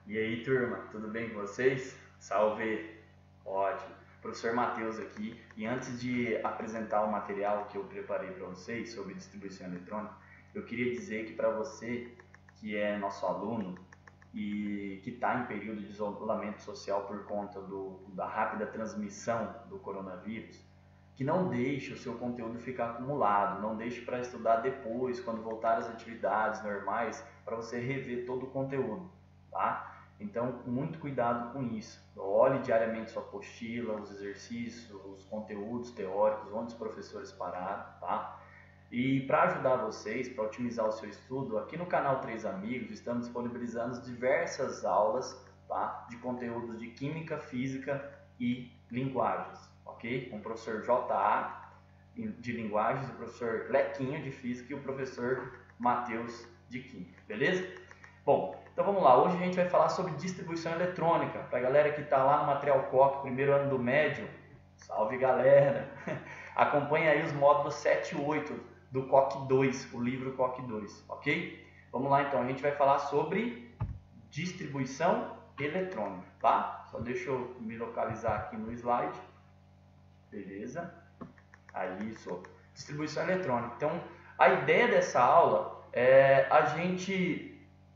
E aí, turma, tudo bem com vocês? Salve! Ótimo! Professor Matheus aqui. E antes de apresentar o material que eu preparei para vocês sobre distribuição eletrônica, eu queria dizer que para você que é nosso aluno e que está em período de isolamento social por conta da rápida transmissão do coronavírus, que não deixe o seu conteúdo ficar acumulado, não deixe para estudar depois, quando voltar às atividades normais, para você rever todo o conteúdo, tá? Então, muito cuidado com isso. Olhe diariamente sua apostila, os exercícios, os conteúdos teóricos, onde os professores pararam, tá? E para ajudar vocês, para otimizar o seu estudo, aqui no canal Três Amigos estamos disponibilizando diversas aulas, tá? De conteúdos de Química, Física e Linguagens, ok? Com o professor J.A. de Linguagens, o professor Lequinho de Física e o professor Matheus de Química, beleza? Bom, então vamos lá. Hoje a gente vai falar sobre distribuição eletrônica. Para a galera que está lá no Material COC, primeiro ano do médio, salve galera! Acompanha aí os módulos 7 e 8 do COC 2, o livro COC 2, ok? Vamos lá então, a gente vai falar sobre distribuição eletrônica, tá? Só deixa eu me localizar aqui no slide. Beleza? Aí, isso. Distribuição eletrônica. Então, a ideia dessa aula é a gente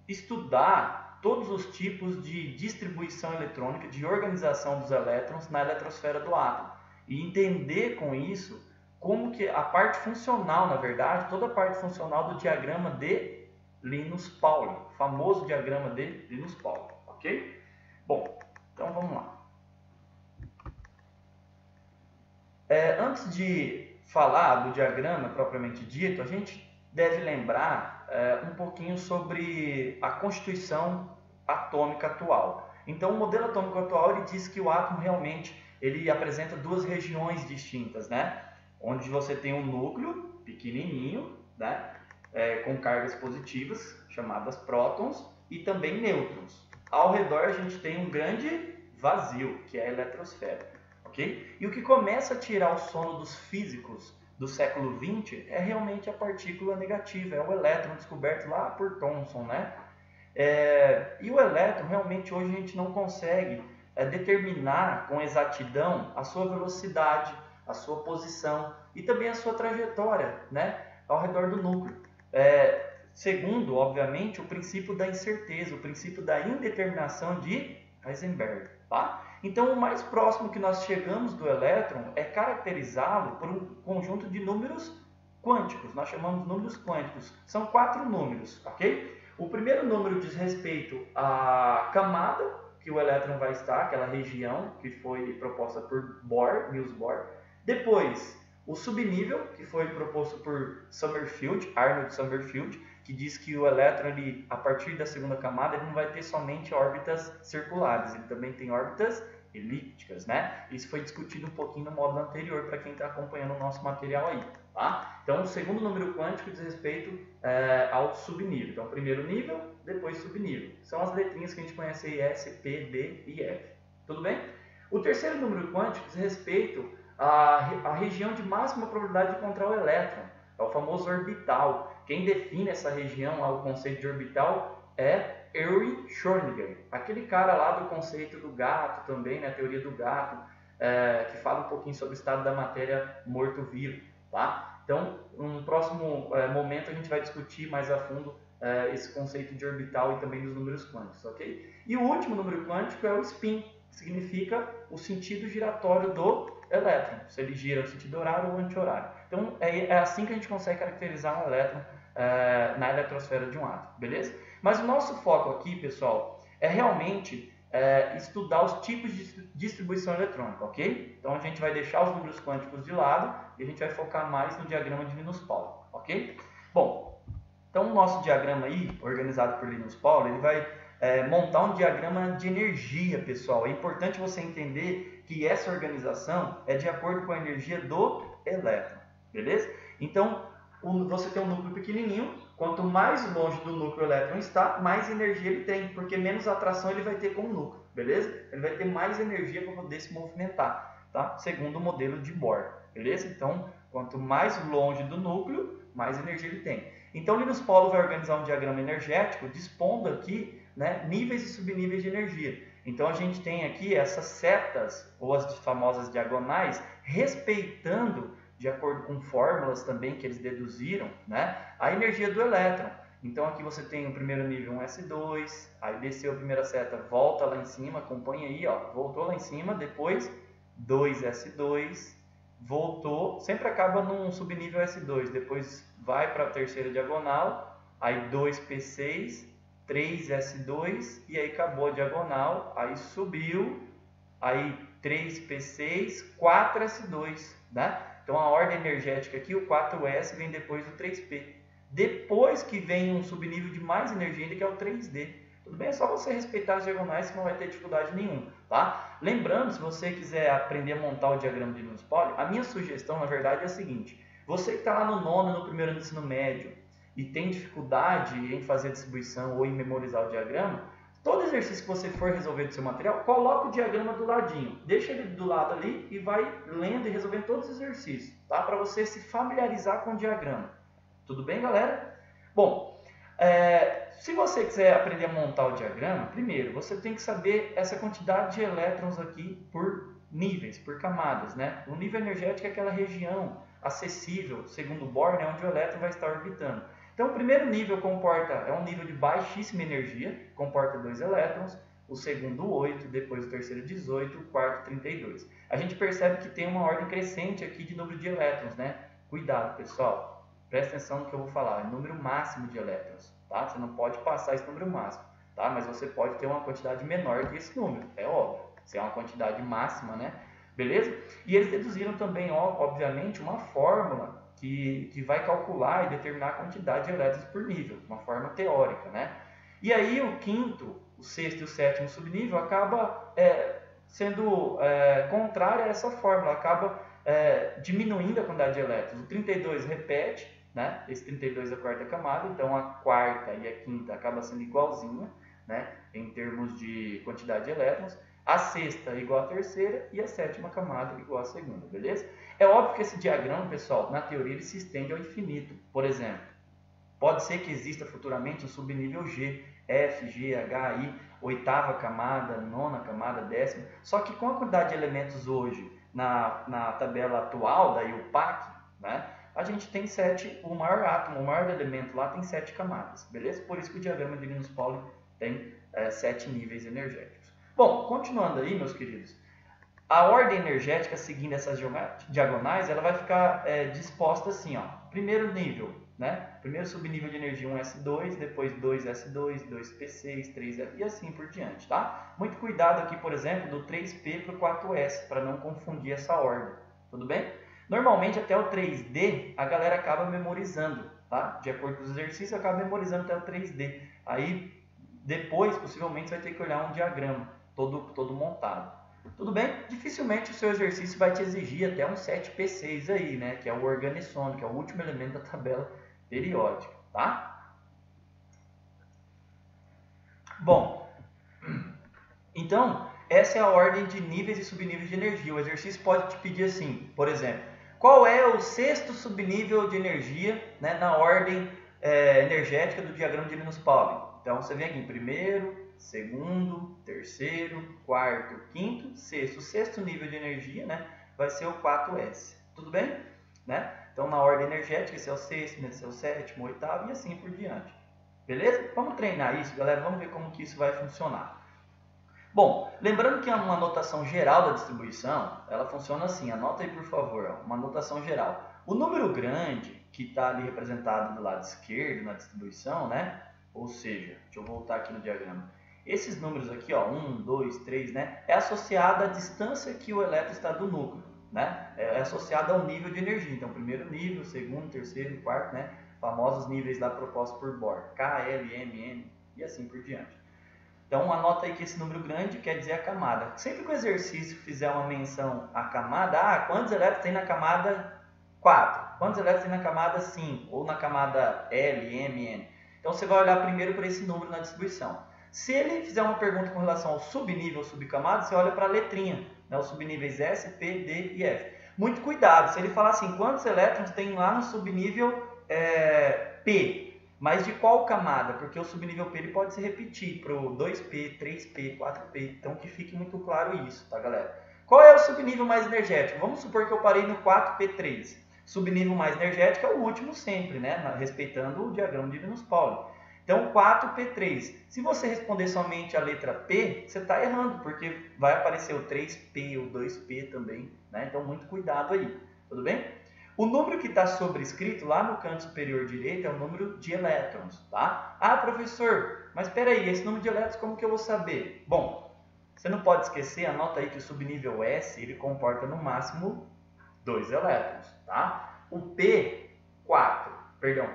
estudar todos os tipos de distribuição eletrônica, de organização dos elétrons na eletrosfera do átomo e entender com isso como que a parte funcional, na verdade, toda a parte funcional do diagrama de Linus-Pauling, famoso diagrama de Linus-Pauling, ok? Bom, então vamos lá. Antes de falar do diagrama propriamente dito, a gente deve lembrar um pouquinho sobre a constituição atômica atual. Então, o modelo atômico atual ele diz que o átomo realmente ele apresenta duas regiões distintas, né? Onde você tem um núcleo pequenininho, né? Com cargas positivas, chamadas prótons, e também nêutrons. Ao redor a gente tem um grande vazio, que é a eletrosfera. Okay? E o que começa a tirar o sono dos físicos do século XX é realmente a partícula negativa, é o elétron descoberto lá por Thomson, né? E o elétron, realmente, hoje a gente não consegue determinar com exatidão a sua velocidade, a sua posição e também a sua trajetória, né? Ao redor do núcleo. Segundo, obviamente, o princípio da incerteza, o princípio da indeterminação de Heisenberg, tá? Então, o mais próximo que nós chegamos do elétron é caracterizá-lo por um conjunto de números quânticos. Nós chamamos de números quânticos. São 4 números, ok? O primeiro número diz respeito à camada que o elétron vai estar, aquela região que foi proposta por Bohr, Niels Bohr. Depois, o subnível, que foi proposto por Sommerfeld, Arnold Sommerfeld, que diz que o elétron, ele, a partir da segunda camada, ele não vai ter somente órbitas circulares, ele também tem órbitas elípticas, né? Isso foi discutido um pouquinho no módulo anterior, para quem está acompanhando o nosso material aí, tá? Então, o segundo número quântico diz respeito ao subnível. Então, primeiro nível, depois subnível. São as letrinhas que a gente conhece aí, S, P, D e F. Tudo bem? O terceiro número quântico diz respeito à região de máxima probabilidade de encontrar o elétron. É o famoso orbital. Quem define essa região, o conceito de orbital, é Erwin Schrödinger, aquele cara lá do conceito do gato também, né, a teoria do gato, que fala um pouquinho sobre o estado da matéria morto-vivo, tá? Então, no próximo momento a gente vai discutir mais a fundo esse conceito de orbital e também dos números quânticos, ok? E o último número quântico é o spin, que significa o sentido giratório do elétron, se ele gira no sentido horário ou anti-horário. Então, é assim que a gente consegue caracterizar um elétron na eletrosfera de um átomo, beleza? Mas o nosso foco aqui, pessoal, é realmente estudar os tipos de distribuição eletrônica, ok? Então a gente vai deixar os números quânticos de lado e a gente vai focar mais no diagrama de Linus-Pauling, ok? Bom, então o nosso diagrama aí, organizado por Linus-Pauling, ele vai montar um diagrama de energia, pessoal. É importante você entender que essa organização é de acordo com a energia do elétron, beleza? Então, você tem um núcleo pequenininho, quanto mais longe do núcleo o elétron está, mais energia ele tem, porque menos atração ele vai ter com o núcleo, beleza? Ele vai ter mais energia para poder se movimentar, tá? Segundo o modelo de Bohr, beleza? Então, quanto mais longe do núcleo, mais energia ele tem. Então, o Linus Pauling vai organizar um diagrama energético dispondo aqui, né, níveis e subníveis de energia. Então, a gente tem aqui essas setas, ou as famosas diagonais, respeitando, de acordo com fórmulas também que eles deduziram, né, a energia do elétron. Então, aqui você tem o primeiro nível, um S2, aí desceu a primeira seta, volta lá em cima, acompanha aí, ó, voltou lá em cima, depois 2S2, voltou, sempre acaba num subnível S2, depois vai para a terceira diagonal, aí 2P6, 3S2, e aí acabou a diagonal, aí subiu, aí 3P6, 4S2, né? Então a ordem energética aqui, o 4S vem depois do 3P. Depois que vem um subnível de mais energia ainda, que é o 3D. Tudo bem? É só você respeitar as diagonais que não vai ter dificuldade nenhuma, tá? Lembrando, se você quiser aprender a montar o diagrama de Linus Pauling, a minha sugestão, na verdade, é a seguinte. Você que está lá no nono, no primeiro ano do ensino médio, e tem dificuldade em fazer a distribuição ou em memorizar o diagrama, todo exercício que você for resolver do seu material, coloca o diagrama do ladinho. Deixa ele do lado ali e vai lendo e resolvendo todos os exercícios, tá? Para você se familiarizar com o diagrama. Tudo bem, galera? Bom, se você quiser aprender a montar o diagrama, primeiro, você tem que saber essa quantidade de elétrons aqui por níveis, por camadas, né? O nível energético é aquela região acessível, segundo Bohr, né, onde o elétron vai estar orbitando. Então, o primeiro nível é um nível de baixíssima energia, comporta 2 elétrons, o segundo 8, depois o terceiro 18, o quarto 32. A gente percebe que tem uma ordem crescente aqui de número de elétrons, né? Cuidado, pessoal. Presta atenção no que eu vou falar, é número máximo de elétrons, tá? Você não pode passar esse número máximo, tá? Mas você pode ter uma quantidade menor que esse número, é óbvio. Se é uma quantidade máxima, né? Beleza? E eles deduziram também, obviamente, uma fórmula que vai calcular e determinar a quantidade de elétrons por nível, uma forma teórica, né? E aí o quinto, o sexto e o sétimo subnível acaba sendo contrário a essa fórmula, acaba diminuindo a quantidade de elétrons. O 32 repete, né? Esse 32 é a quarta camada, então a quarta e a quinta acaba sendo igualzinha, né? Em termos de quantidade de elétrons. A sexta é igual à terceira e a sétima camada é igual à segunda, beleza? É óbvio que esse diagrama, pessoal, na teoria ele se estende ao infinito. Por exemplo, pode ser que exista futuramente um subnível G, F, G, H, I, oitava camada, nona camada, décima. Só que com a quantidade de elementos hoje na tabela atual da IUPAC, né, a gente tem 7, o maior átomo, o maior elemento lá tem 7 camadas, beleza? Por isso que o diagrama de Linus Pauling tem 7 níveis energéticos. Bom, continuando aí, meus queridos, a ordem energética seguindo essas diagonais, ela vai ficar disposta assim, ó. Primeiro nível, né? Primeiro subnível de energia 1S2, depois 2S2, 2P6, 3S e assim por diante, tá? Muito cuidado aqui, por exemplo, do 3P para o 4S, para não confundir essa ordem, tudo bem? Normalmente até o 3D a galera acaba memorizando, tá? De acordo com os exercícios, acaba memorizando até o 3D. Aí depois, possivelmente, você vai ter que olhar um diagrama todo montado. Tudo bem? Dificilmente o seu exercício vai te exigir até um 7P6 aí, né? Que é o organessono, que é o último elemento da tabela periódica, tá? Bom, então, essa é a ordem de níveis e subníveis de energia. O exercício pode te pedir assim, por exemplo, qual é o sexto subnível de energia, né, na ordem energética do diagrama de Linus Pauling? Então, você vem aqui em primeiro, segundo, terceiro, quarto, quinto, sexto. O sexto nível de energia, né, vai ser o 4S. Tudo bem? Né? Então, na ordem energética, esse é o sexto, esse é o sétimo, o oitavo e assim por diante. Beleza? Vamos treinar isso, galera. Vamos ver como que isso vai funcionar. Bom, lembrando que uma notação geral da distribuição, ela funciona assim. Anota aí, por favor, uma notação geral. O número grande, que está ali representado do lado esquerdo na distribuição, né? Ou seja, deixa eu voltar aqui no diagrama. Esses números aqui, ó, 1, 2, 3, né? É associado à distância que o elétron está do núcleo, né? É associado ao nível de energia. Então, primeiro nível, segundo, terceiro, quarto, né? Famosos níveis lá propostos por Bohr. K, L, M, N e assim por diante. Então, anota aí que esse número grande quer dizer a camada. Sempre que o exercício fizer uma menção à camada, quantos elétrons tem na camada 4? Quantos elétrons tem na camada 5? Ou na camada L, M, N? Então, você vai olhar primeiro para esse número na distribuição. Se ele fizer uma pergunta com relação ao subnível ou subcamada, você olha para a letrinha, né? Os subníveis S, P, D e F. Muito cuidado, se ele falar assim, quantos elétrons tem lá no subnível P. Mas de qual camada? Porque o subnível P ele pode se repetir para o 2P, 3P, 4P. Então que fique muito claro isso, tá, galera? Qual é o subnível mais energético? Vamos supor que eu parei no 4P3. Subnível mais energético é o último sempre, né? Respeitando o diagrama de Linus-Pauling. Então, 4P3. Se você responder somente a letra P, você está errando, porque vai aparecer o 3P, o 2P também, né? Então, muito cuidado aí, tudo bem? O número que está sobrescrito lá no canto superior direito é o número de elétrons, tá? Ah, professor, mas espera aí, esse número de elétrons como que eu vou saber? Bom, você não pode esquecer, anota aí que o subnível S, ele comporta no máximo 2 elétrons, tá? O P, 4, perdão,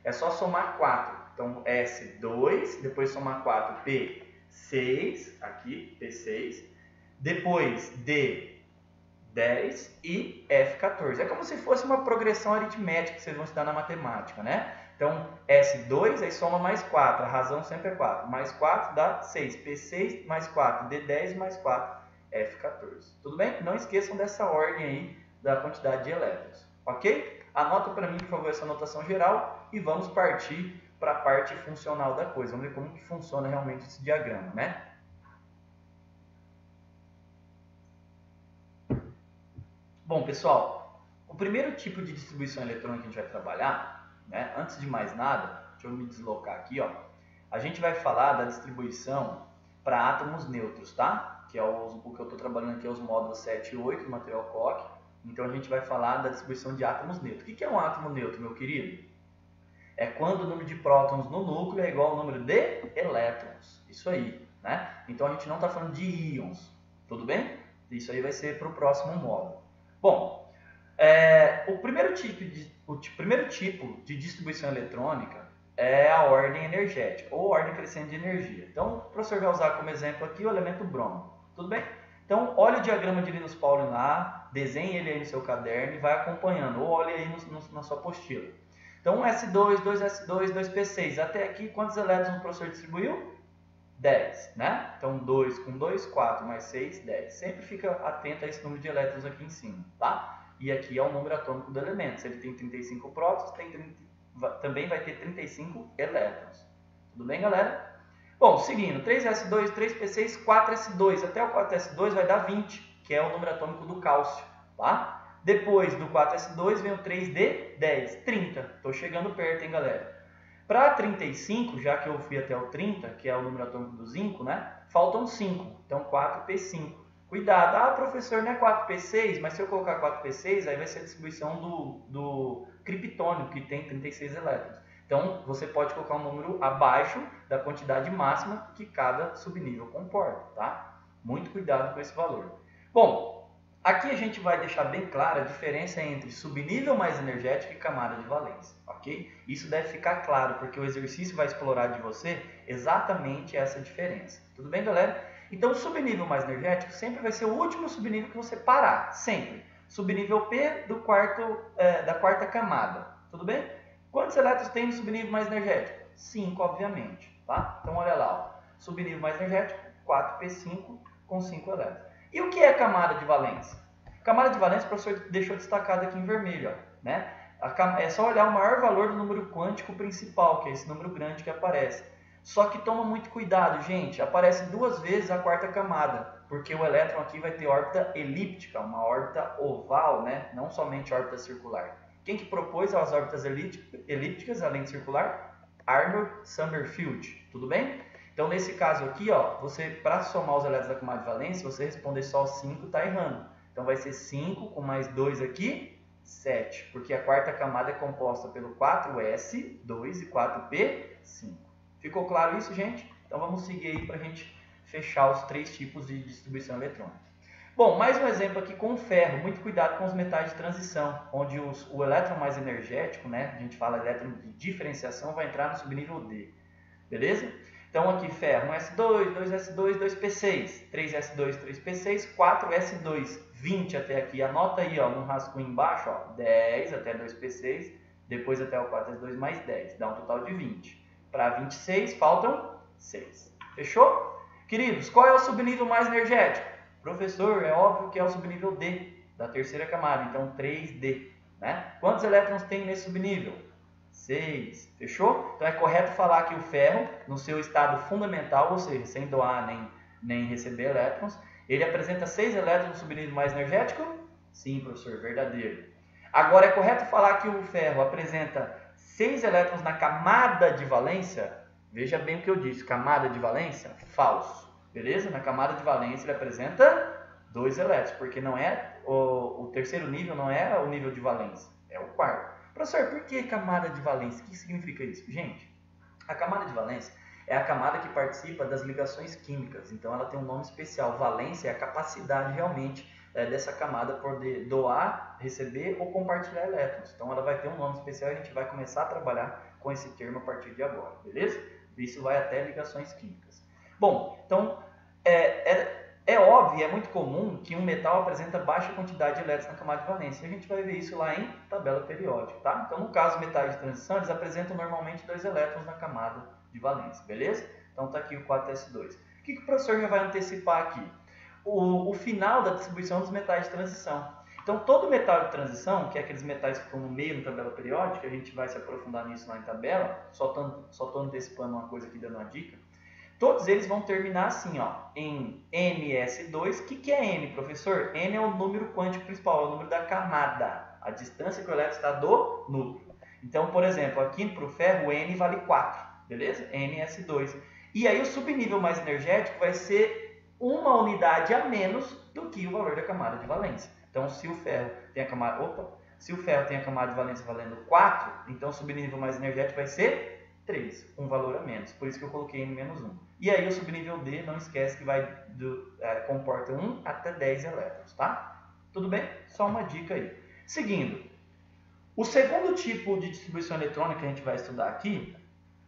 é só somar 4. Então, S2, depois somar 4, P, 6, aqui, P6, depois D, 10 e F14. É como se fosse uma progressão aritmética que vocês vão estudar na matemática, né? Então, S2, aí soma mais 4, a razão sempre é 4. Mais 4 dá 6, P6 mais 4, D10 mais 4, F14. Tudo bem? Não esqueçam dessa ordem aí da quantidade de elétrons, ok? Anota para mim, por favor, essa anotação geral e vamos partir para a parte funcional da coisa. Vamos ver como que funciona realmente esse diagrama, né? Bom, pessoal, o primeiro tipo de distribuição eletrônica que a gente vai trabalhar, né? Antes de mais nada, deixa eu me deslocar aqui, ó. A gente vai falar da distribuição para átomos neutros, tá? Que é o que eu estou trabalhando aqui, é os módulos 7 e 8 do material COC. Então, a gente vai falar da distribuição de átomos neutros. O que é um átomo neutro, meu querido? É quando o número de prótons no núcleo é igual ao número de elétrons. Isso aí, né? Então, a gente não está falando de íons, tudo bem? Isso aí vai ser para o próximo módulo. Bom, o primeiro tipo de distribuição eletrônica é a ordem energética, ou ordem crescente de energia. Então, o professor vai usar como exemplo aqui o elemento bromo, tudo bem? Então, olha o diagrama de Linus-Pauling lá, desenhe ele aí no seu caderno e vai acompanhando, ou olhe aí na sua apostila. Então, 1s2, 2s2, 2p6. Até aqui, quantos elétrons o professor distribuiu? 10, né? Então, 2 com 2, 4, mais 6, 10. Sempre fica atento a esse número de elétrons aqui em cima, tá? E aqui é o número atômico do elemento. Se ele tem 35 prótons, também vai ter 35 elétrons. Tudo bem, galera? Bom, seguindo, 3s2, 3p6, 4s2. Até o 4s2 vai dar 20, que é o número atômico do cálcio, tá? Depois do 4s2 vem o 3d10, 30. Estou chegando perto, hein, galera? Para 35, já que eu fui até o 30, que é o número atômico do zinco, né? Faltam 5. Então, 4p5. Cuidado. Ah, professor, não é 4p6, mas se eu colocar 4p6, aí vai ser a distribuição do criptônio, que tem 36 elétrons. Então, você pode colocar um número abaixo da quantidade máxima que cada subnível comporta, tá? Muito cuidado com esse valor. Bom, aqui a gente vai deixar bem clara a diferença entre subnível mais energético e camada de valência, ok? Isso deve ficar claro, porque o exercício vai explorar de você exatamente essa diferença. Tudo bem, galera? Então, o subnível mais energético sempre vai ser o último subnível que você parar, sempre. Subnível P da quarta camada, tudo bem? Quantos elétrons tem no subnível mais energético? 5, obviamente, tá? Então, olha lá, ó. Subnível mais energético, 4p5 com 5 elétrons. E o que é camada de valência? Camada de valência, o professor deixou destacado aqui em vermelho, ó, né? É só olhar o maior valor do número quântico principal, que é esse número grande que aparece. Só que toma muito cuidado, gente. Aparece 2 vezes a quarta camada, porque o elétron aqui vai ter órbita elíptica, uma órbita oval, né? Não somente órbita circular. Quem que propôs as órbitas elípticas, além de circular? Arnold Sommerfeld, tudo bem? Então, nesse caso aqui, ó, você, para somar os elétrons da camada de valência, você responder só 5, está errando. Então, vai ser 5 com mais 2 aqui, 7, porque a quarta camada é composta pelo 4s, 2 e 4p5. Ficou claro isso, gente? Então, vamos seguir aí para a gente fechar os 3 tipos de distribuição eletrônica. Bom, mais um exemplo aqui com o ferro. Muito cuidado com os metais de transição, onde o elétron mais energético, né, a gente fala elétron de diferenciação, vai entrar no subnível D. Beleza? Então, aqui ferro, 1s2, 2s2, 2p6, 3s2, 3p6, 4s2, 20 até aqui. Anota aí, ó, no rascunho embaixo, ó, 10 até 2p6, depois até o 4s2 mais 10, dá um total de 20. Para 26, faltam 6. Fechou? Queridos, qual é o subnível mais energético? Professor, é óbvio que é o subnível D, da terceira camada, então 3D. Né? Quantos elétrons tem nesse subnível? 6. Fechou? Então é correto falar que o ferro, no seu estado fundamental, ou seja, sem doar nem receber elétrons, ele apresenta 6 elétrons no subnível mais energético? Sim, professor, verdadeiro. Agora, é correto falar que o ferro apresenta 6 elétrons na camada de valência? Veja bem o que eu disse, camada de valência? Falso. Beleza? Na camada de valência ele apresenta 2 elétrons, porque não é o terceiro nível, não é o nível de valência, é o quarto. Professor, por que camada de valência? O que significa isso? Gente, a camada de valência é a camada que participa das ligações químicas, então ela tem um nome especial. Valência é a capacidade realmente dessa camada poder doar, receber ou compartilhar elétrons. Então ela vai ter um nome especial e a gente vai começar a trabalhar com esse termo a partir de agora, beleza? Isso vai até ligações químicas. Bom, então é óbvio, é muito comum que um metal apresenta baixa quantidade de elétrons na camada de valência. E a gente vai ver isso lá em tabela periódica, tá? Então, no caso, metais de transição, eles apresentam normalmente 2 elétrons na camada de valência, beleza? Então, tá aqui o 4s2. O que o professor já vai antecipar aqui? O final da distribuição dos metais de transição. Então, todo metal de transição, que é aqueles metais que ficam no meio da tabela periódica, a gente vai se aprofundar nisso lá em tabela, só estou antecipando uma coisa aqui, dando uma dica. Todos eles vão terminar assim, ó, em ns2. O que é n, professor? N é o número quântico principal, é o número da camada, a distância que o elétron está do núcleo. Então, por exemplo, aqui para o ferro, o n vale 4, beleza? ns2. E aí o subnível mais energético vai ser uma unidade a menos do que o valor da camada de valência. Então, se o ferro tem a camada de valência valendo 4, então o subnível mais energético vai ser 3, um valor a menos. Por isso que eu coloquei n menos 1. E aí o subnível D, não esquece que comporta 1 até 10 elétrons, tá? Tudo bem? Só uma dica aí. Seguindo, o segundo tipo de distribuição eletrônica que a gente vai estudar aqui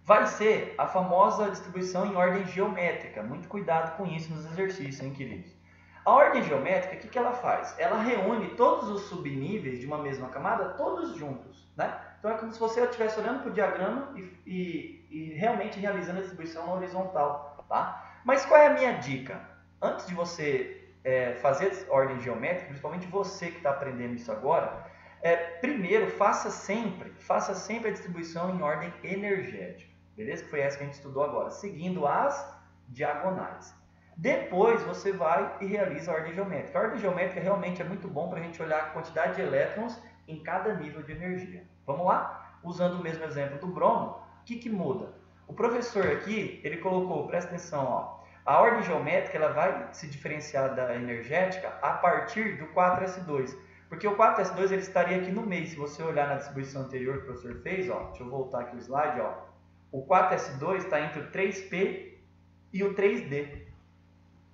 vai ser a famosa distribuição em ordem geométrica. Muito cuidado com isso nos exercícios, hein, queridos? A ordem geométrica, o que ela faz? Ela reúne todos os subníveis de uma mesma camada, todos juntos, né? Então é como se você estivesse olhando para o diagrama e realmente realizando a distribuição na horizontal, tá? Mas qual é a minha dica? Antes de você fazer ordem geométrica, principalmente você que está aprendendo isso agora, primeiro faça sempre a distribuição em ordem energética, beleza? Que foi essa que a gente estudou agora, seguindo as diagonais. Depois você vai e realiza a ordem geométrica. A ordem geométrica realmente é muito bom para a gente olhar a quantidade de elétrons em cada nível de energia. Vamos lá? Usando o mesmo exemplo do bromo, o que muda? O professor aqui, ele colocou, presta atenção, ó, a ordem geométrica ela vai se diferenciar da energética a partir do 4s2. Porque o 4s2 ele estaria aqui no meio. Se você olhar na distribuição anterior que o professor fez, ó, deixa eu voltar aqui o slide, ó, o 4s2 está entre o 3p e o 3d.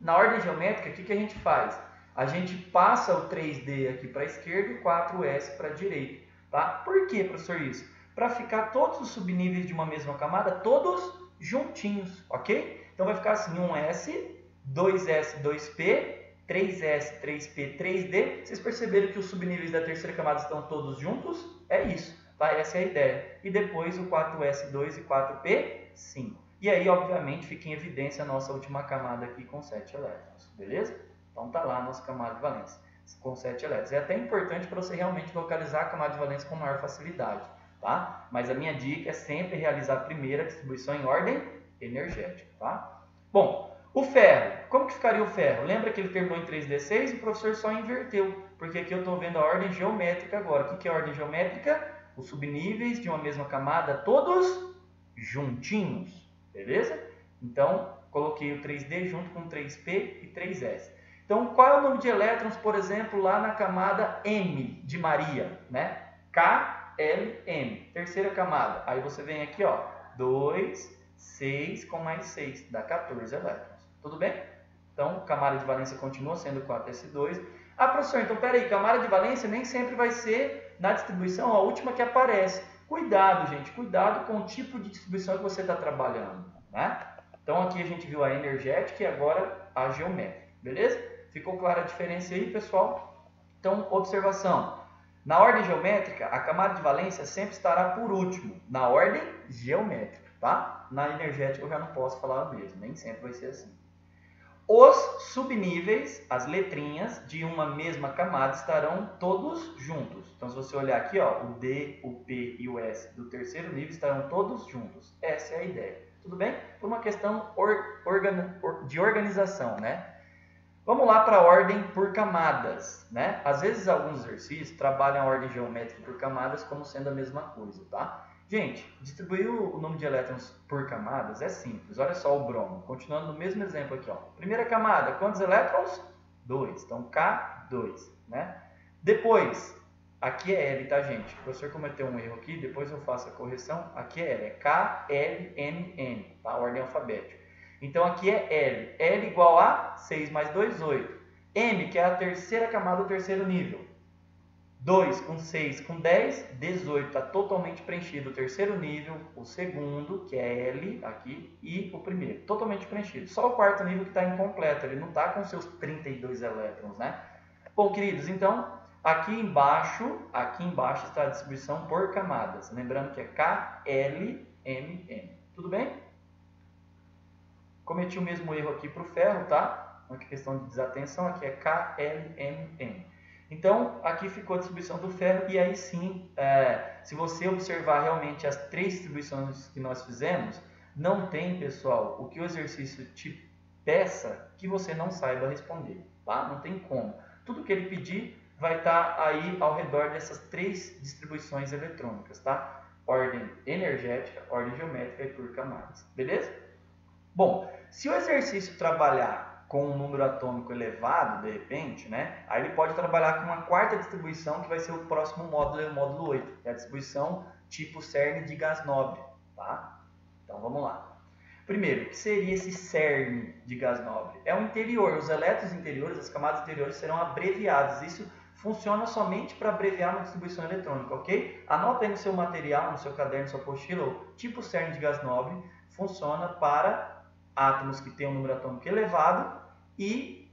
Na ordem geométrica, o que a gente faz? A gente passa o 3D aqui para a esquerda e o 4S para a direita. Tá? Por que, professor, isso? Para ficar todos os subníveis de uma mesma camada, todos juntinhos, ok? Então vai ficar assim, 1S, 2S, 2P, 3S, 3P, 3D. Vocês perceberam que os subníveis da terceira camada estão todos juntos? É isso, tá? Essa é a ideia. E depois o 4S2 e 4P, 5. E aí, obviamente, fica em evidência a nossa última camada aqui com 7 elétrons, beleza? Então tá lá a nossa camada de valência com 7 elétrons. É até importante para você realmente localizar a camada de valência com maior facilidade, tá? Mas a minha dica é sempre realizar primeiro a distribuição em ordem energética, tá? Bom, o ferro. Como que ficaria o ferro? Lembra que ele terminou em 3d6 e o professor só inverteu, porque aqui eu estou vendo a ordem geométrica agora. O que é a ordem geométrica? Os subníveis de uma mesma camada, todos juntinhos. Beleza? Então, coloquei o 3D junto com 3P e 3S. Então, qual é o número de elétrons, por exemplo, lá na camada M de Maria, né? KLM, terceira camada. Aí você vem aqui, ó, 2, 6 com mais 6, dá 14 elétrons. Tudo bem? Então, camada de valência continua sendo 4s2. Ah, professor, então peraí, camada de valência nem sempre vai ser na distribuição a última que aparece. Cuidado, gente, cuidado com o tipo de distribuição que você está trabalhando, né? Então aqui a gente viu a energética e agora a geométrica, beleza? Ficou clara a diferença aí, pessoal? Então, observação. Na ordem geométrica, a camada de valência sempre estará por último, na ordem geométrica, tá? Na energética eu já não posso falar mesmo, nem sempre vai ser assim. Os subníveis, as letrinhas de uma mesma camada estarão todos juntos. Então, se você olhar aqui, ó, o D, o P e o S do terceiro nível estarão todos juntos. Essa é a ideia. Tudo bem? Por uma questão de organização, né? Vamos lá para a ordem por camadas, né? Às vezes, alguns exercícios trabalham a ordem geométrica por camadas como sendo a mesma coisa, tá? Gente, distribuir o número de elétrons por camadas é simples. Olha só o bromo. Continuando no mesmo exemplo aqui, ó. Primeira camada, quantos elétrons? 2. Então, K2, né? Depois, aqui é L, tá, gente? O professor cometeu um erro aqui, depois eu faço a correção. Aqui é L, é K, L, M, N, tá? Ordem alfabética. Então, aqui é L. L igual a 6 mais 2, 8. M, que é a terceira camada do terceiro nível. 2 com 6 com 10, 18. Está totalmente preenchido o terceiro nível, o segundo, que é L aqui, e o primeiro. Totalmente preenchido. Só o quarto nível que está incompleto. Ele não está com seus 32 elétrons, né? Bom, queridos, então, aqui embaixo está a distribuição por camadas. Lembrando que é K, L, M, N. Tudo bem? Cometi o mesmo erro aqui para o ferro, tá? Uma questão de desatenção. Aqui é K, L, M, N. Então, aqui ficou a distribuição do ferro e aí sim, se você observar realmente as três distribuições que nós fizemos, não tem, pessoal, o que o exercício te peça que você não saiba responder, tá? Não tem como. Tudo que ele pedir vai estar aí ao redor dessas três distribuições eletrônicas, tá? Ordem energética, ordem geométrica e por camadas, beleza? Bom, se o exercício trabalhar com um número atômico elevado, de repente, né? Aí ele pode trabalhar com uma quarta distribuição, que vai ser o próximo módulo, o módulo 8, que é a distribuição tipo CERN de gás nobre, tá? Então, vamos lá. Primeiro, o que seria esse CERN de gás nobre? É o interior, os elétrons interiores, as camadas interiores serão abreviadas. Isso funciona somente para abreviar uma distribuição eletrônica, ok? Anota aí no seu material, no seu caderno, no seu apostila, o tipo CERN de gás nobre funciona para átomos que têm um número atômico elevado e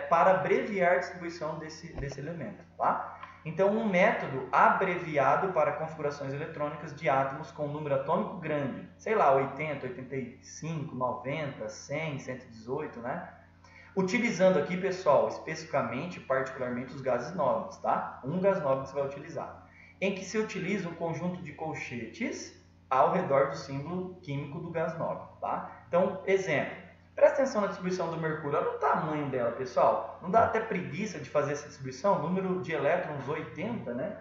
para abreviar a distribuição desse elemento, tá? Então, um método abreviado para configurações eletrônicas de átomos com um número atômico grande, sei lá, 80, 85, 90, 100, 118, né? Utilizando aqui, pessoal, especificamente, particularmente os gases nobres, tá? Um gás nobre que você vai utilizar, em que se utiliza um conjunto de colchetes ao redor do símbolo químico do gás nobre, tá? Então, exemplo, presta atenção na distribuição do mercúrio, olha o tamanho dela, pessoal. Não dá até preguiça de fazer essa distribuição? Número de elétrons 80, né?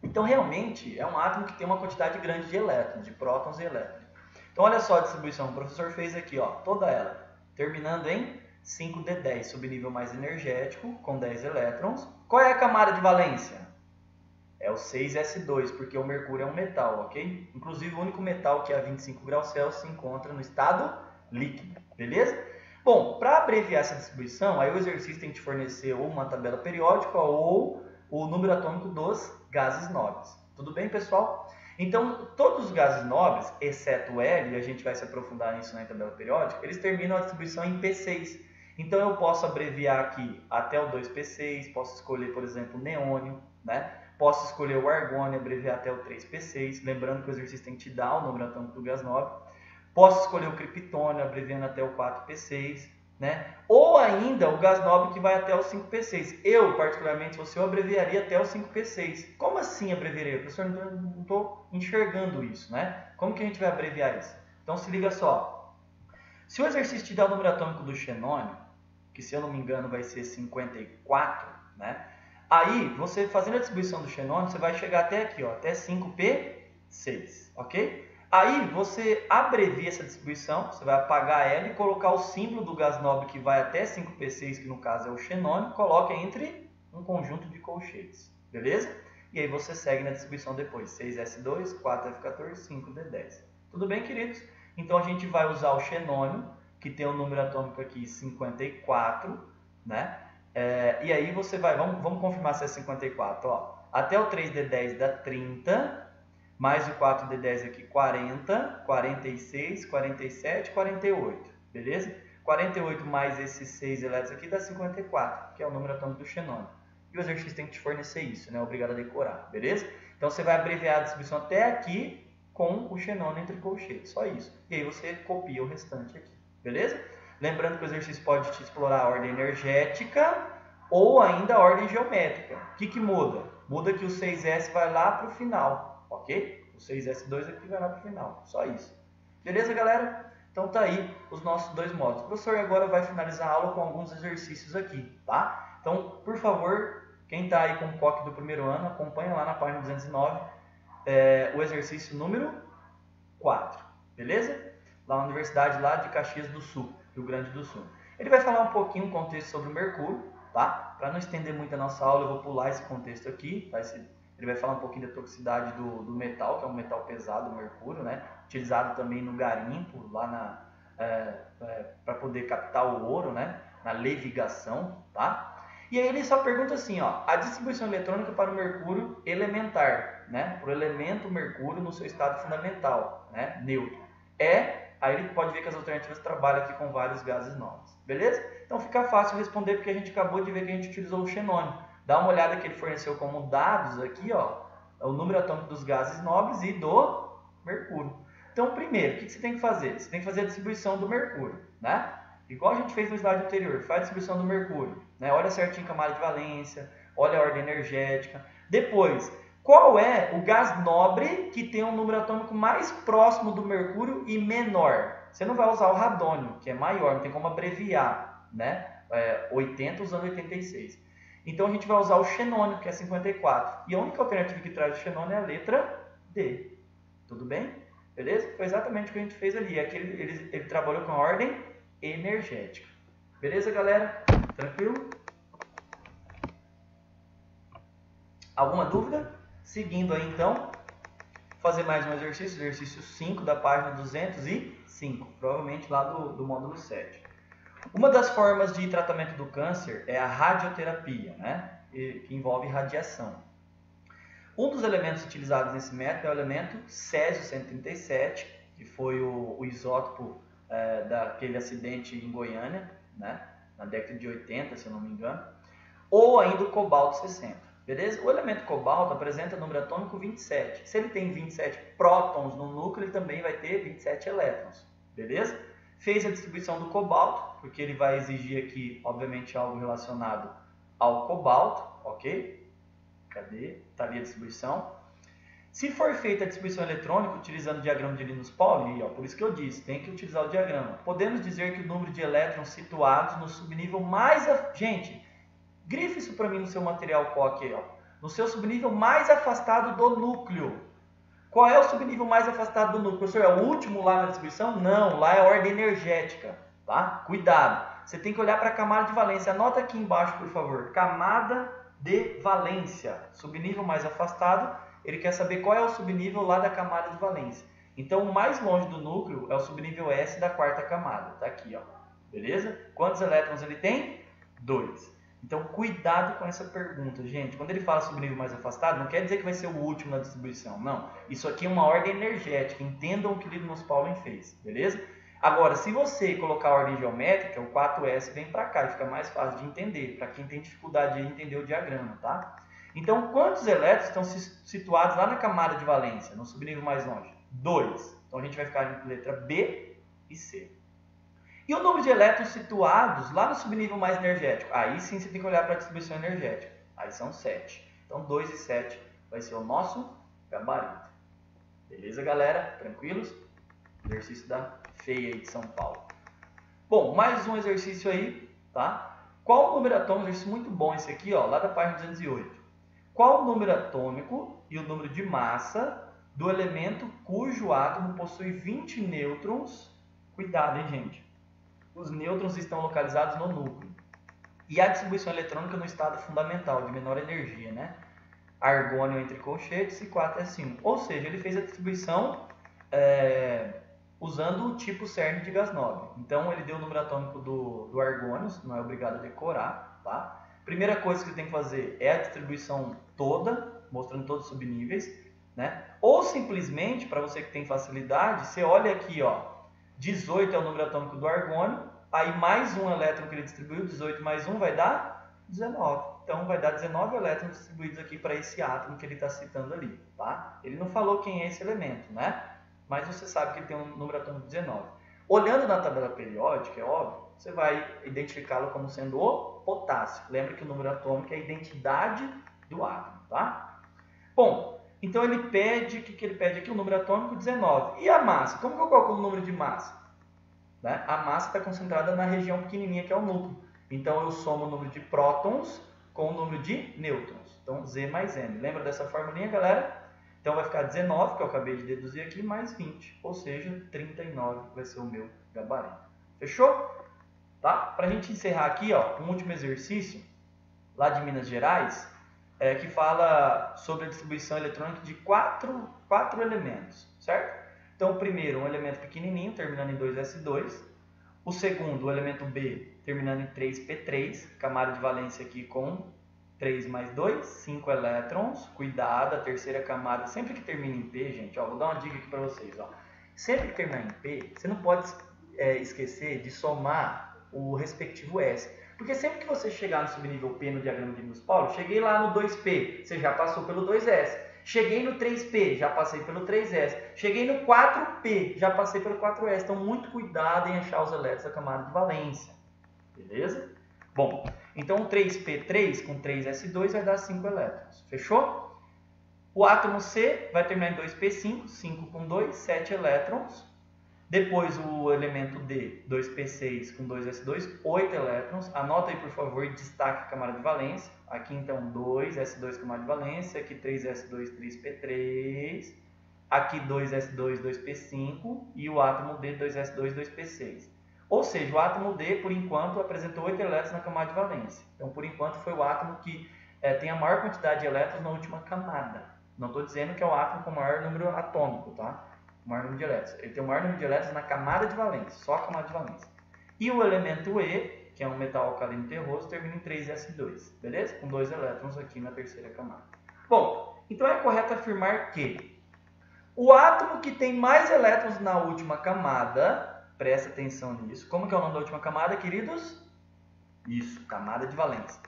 Então, realmente, é um átomo que tem uma quantidade grande de elétrons, de prótons e elétrons. Então, olha só a distribuição, o professor fez aqui, ó, toda ela, terminando em 5d10, subnível mais energético, com 10 elétrons. Qual é a camada de valência? É o 6s2, porque o mercúrio é um metal, ok? Inclusive, o único metal que é a 25 graus Celsius se encontra no estado líquido, beleza? Bom, para abreviar essa distribuição, aí o exercício tem que te fornecer ou uma tabela periódica ou o número atômico dos gases nobres. Tudo bem, pessoal? Então, todos os gases nobres, exceto o L, e a gente vai se aprofundar nisso na tabela periódica, eles terminam a distribuição em P6. Então, eu posso abreviar aqui até o 2P6, posso escolher, por exemplo, o neônio, né? Posso escolher o argônio, abreviar até o 3P6, lembrando que o exercício tem que te dar o número atômico do gás nobre. Posso escolher o criptônio, abreviando até o 4P6, né? Ou ainda o gás nobre que vai até o 5P6. Eu, particularmente, você abreviaria até o 5P6. Como assim abreviaria? Professor, não estou enxergando isso, né? Como que a gente vai abreviar isso? Então, se liga só. Se o exercício te dá o número atômico do xenônio, que se eu não me engano vai ser 54, né? Aí, você fazendo a distribuição do xenônio, você vai chegar até aqui, ó, até 5P6, ok? Aí, você abrevia essa distribuição, você vai apagar ela e colocar o símbolo do gás nobre que vai até 5P6, que no caso é o xenônio, coloca entre um conjunto de colchetes, beleza? E aí você segue na distribuição depois, 6s2, 4f14, 5d10. Tudo bem, queridos? Então, a gente vai usar o xenônio, que tem o número atômico aqui 54, né? E aí você vai, vamos confirmar se é 54, ó. Até o 3d10 dá 30, mais o 4d10 aqui 40, 46, 47, 48, beleza? 48 mais esses 6 elétrons aqui dá 54, que é o número atômico do xenônio. E o exercício tem que te fornecer isso, né? Obrigado a decorar, beleza? Então você vai abreviar a distribuição até aqui com o xenônio entre colchetes, só isso. E aí você copia o restante aqui, beleza? Lembrando que o exercício pode te explorar a ordem energética ou ainda a ordem geométrica. O que muda? Muda que o 6S vai lá para o final, ok? O 6S2 aqui vai lá para o final, só isso. Beleza, galera? Então tá aí os nossos dois módulos. O professor agora vai finalizar a aula com alguns exercícios aqui, tá? Então, por favor, quem está aí com o COC do primeiro ano, acompanha lá na página 209 o exercício número 4, beleza? Lá na Universidade lá de Caxias do Sul, Rio Grande do Sul. Ele vai falar um pouquinho o contexto sobre o mercúrio, tá? Para não estender muito a nossa aula, eu vou pular esse contexto aqui. Ele vai falar um pouquinho da toxicidade do metal, que é um metal pesado, o mercúrio, né? Utilizado também no garimpo, lá para poder captar o ouro, né? Na levigação, tá? E aí ele só pergunta assim, ó, a distribuição eletrônica para o mercúrio elementar, né? Para o elemento mercúrio no seu estado fundamental, né? Neutro. Aí ele pode ver que as alternativas trabalham aqui com vários gases nobres, beleza? Então fica fácil responder porque a gente acabou de ver que a gente utilizou o xenônio. Dá uma olhada que ele forneceu como dados aqui, ó, o número atômico dos gases nobres e do mercúrio. Então, primeiro, o que você tem que fazer? Você tem que fazer a distribuição do mercúrio, né? Igual a gente fez no slide anterior, faz a distribuição do mercúrio, né? Olha certinho a camada de valência, olha a ordem energética. Depois, qual é o gás nobre que tem um número atômico mais próximo do mercúrio e menor? Você não vai usar o radônio, que é maior, não tem como abreviar, né? 80 usando 86. Então a gente vai usar o xenônio, que é 54. E a única alternativa que traz o xenônio é a letra D. Tudo bem? Beleza? Foi exatamente o que a gente fez ali. Aqui ele trabalhou com a ordem energética. Beleza, galera? Tranquilo? Alguma dúvida? Seguindo aí, então, fazer mais um exercício 5 da página 205, provavelmente lá do módulo 7. Uma das formas de tratamento do câncer é a radioterapia, né? Que envolve radiação. Um dos elementos utilizados nesse método é o elemento césio-137, que foi o isótopo daquele acidente em Goiânia, né? Na década de 80, se eu não me engano, ou ainda o cobalto-60. Beleza? O elemento cobalto apresenta número atômico 27. Se ele tem 27 prótons no núcleo, ele também vai ter 27 elétrons. Beleza? Fez a distribuição do cobalto, porque ele vai exigir aqui, obviamente, algo relacionado ao cobalto, ok? Cadê? Está ali a distribuição. Se for feita a distribuição eletrônica utilizando o diagrama de Linus-Pauling, por isso que eu disse, tem que utilizar o diagrama. Podemos dizer que o número de elétrons situados no subnível mais... Gente, grife isso para mim no seu material COC, no seu subnível mais afastado do núcleo. Qual é o subnível mais afastado do núcleo? Professor, é o último lá na distribuição? Não, lá é a ordem energética, tá? Cuidado. Você tem que olhar para a camada de valência. Anota aqui embaixo, por favor. Camada de valência. Subnível mais afastado, ele quer saber qual é o subnível lá da camada de valência. Então, o mais longe do núcleo é o subnível S da quarta camada. Tá aqui, ó. Beleza? Quantos elétrons ele tem? 2. Então, cuidado com essa pergunta, gente. Quando ele fala subnível mais afastado, não quer dizer que vai ser o último na distribuição. Não. Isso aqui é uma ordem energética. Entendam o que Linus-Pauling fez, beleza? Agora, se você colocar a ordem geométrica, o 4S vem para cá e fica mais fácil de entender, para quem tem dificuldade de entender o diagrama, tá? Então, quantos elétrons estão situados lá na camada de valência, no subnível mais longe? 2. Então, a gente vai ficar entre letra B e C. E o número de elétrons situados lá no subnível mais energético? Aí sim você tem que olhar para a distribuição energética. Aí são 7. Então 2 e 7 vai ser o nosso gabarito. Beleza, galera? Tranquilos? Exercício da FEI aí de São Paulo. Bom, mais um exercício aí, tá? Qual o número atômico? Exercício muito bom esse aqui, ó, lá da página 208. Qual o número atômico e o número de massa do elemento cujo átomo possui 20 nêutrons? Cuidado, hein, gente? Os nêutrons estão localizados no núcleo. E a distribuição eletrônica no estado fundamental, de menor energia, né? Argônio entre colchetes e 4s1. Ou seja, ele fez a distribuição usando o tipo CERN de gás nobre. Então, ele deu o número atômico do argônio, não é obrigado a decorar, tá? Primeira coisa que você tem que fazer é a distribuição toda, mostrando todos os subníveis, né? Ou simplesmente, para você que tem facilidade, você olha aqui, ó, 18 é o número atômico do argônio, aí mais um elétron que ele distribuiu, 18 mais 1 vai dar 19. Então vai dar 19 elétrons distribuídos aqui para esse átomo que ele está citando ali, tá? Ele não falou quem é esse elemento, né? Mas você sabe que ele tem um número atômico 19. Olhando na tabela periódica, é óbvio, você vai identificá-lo como sendo o potássio. Lembra que o número atômico é a identidade do átomo, tá? Bom, então ele pede, o que ele pede aqui? O número atômico 19. E a massa? Como que eu calculo o número de massa? Né? A massa está concentrada na região pequenininha que é o núcleo. Então eu somo o número de prótons com o número de nêutrons. Então Z mais M. Lembra dessa formulinha, galera? Então vai ficar 19, que eu acabei de deduzir aqui, mais 20. Ou seja, 39 vai ser o meu gabarito. Fechou? Tá? Para a gente encerrar aqui, ó, um último exercício lá de Minas Gerais, que fala sobre a distribuição eletrônica de quatro elementos, certo? Então, o primeiro, um elemento pequenininho, terminando em 2s2. O segundo, o elemento B, terminando em 3p3, camada de valência aqui com 3 mais 2, 5 elétrons. Cuidado, a terceira camada, sempre que termina em P, gente, ó, vou dar uma dica aqui para vocês. Ó. Sempre que terminar em P, você não pode esquecer de somar o respectivo S. Porque sempre que você chegar no subnível P no diagrama de Linus-Pauling, cheguei lá no 2P, você já passou pelo 2S. Cheguei no 3P, já passei pelo 3S. Cheguei no 4P, já passei pelo 4S. Então, muito cuidado em achar os elétrons da camada de valência. Beleza? Bom, então o 3P3 com 3S2 vai dar 5 elétrons. Fechou? O átomo C vai terminar em 2P5, 5 com 2, 7 elétrons. Depois o elemento D, 2P6 com 2S2, 8 elétrons. Anota aí, por favor, e destaque a camada de valência. Aqui, então, 2S2, camada de valência. Aqui, 3S2, 3P3. Aqui, 2S2, 2P5. E o átomo D, 2S2, 2P6. Ou seja, o átomo D, por enquanto, apresentou 8 elétrons na camada de valência. Então, por enquanto, foi o átomo que tem a maior quantidade de elétrons na última camada. Não estou dizendo que é o átomo com o maior número atômico, tá? O maior número de elétrons. Ele tem o maior número de elétrons na camada de valência, só a camada de valência. E o elemento E, que é um metal alcalino terroso, termina em 3s2, beleza? Com 2 elétrons aqui na terceira camada. Bom, então é correto afirmar que o átomo que tem mais elétrons na última camada, presta atenção nisso. Como que é o nome da última camada, queridos? Isso, camada de valência.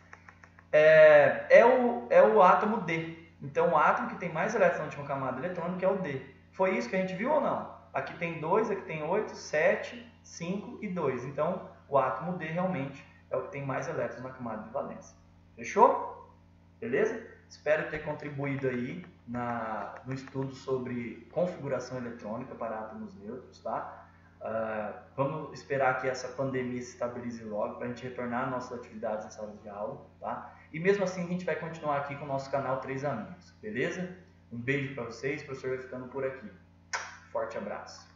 É o átomo D. Então, o átomo que tem mais elétrons na última camada eletrônica é o D. Foi isso que a gente viu ou não? Aqui tem 2, aqui tem 8, 7, 5 e 2. Então, o átomo D realmente é o que tem mais elétrons na camada de valência. Fechou? Beleza? Espero ter contribuído aí no estudo sobre configuração eletrônica para átomos neutros, tá? Vamos esperar que essa pandemia se estabilize logo para a gente retornar às nossas atividades em sala de aula, tá? E mesmo assim a gente vai continuar aqui com o nosso canal 3 Amigos, beleza? Um beijo para vocês, o professor vai ficando por aqui. Forte abraço.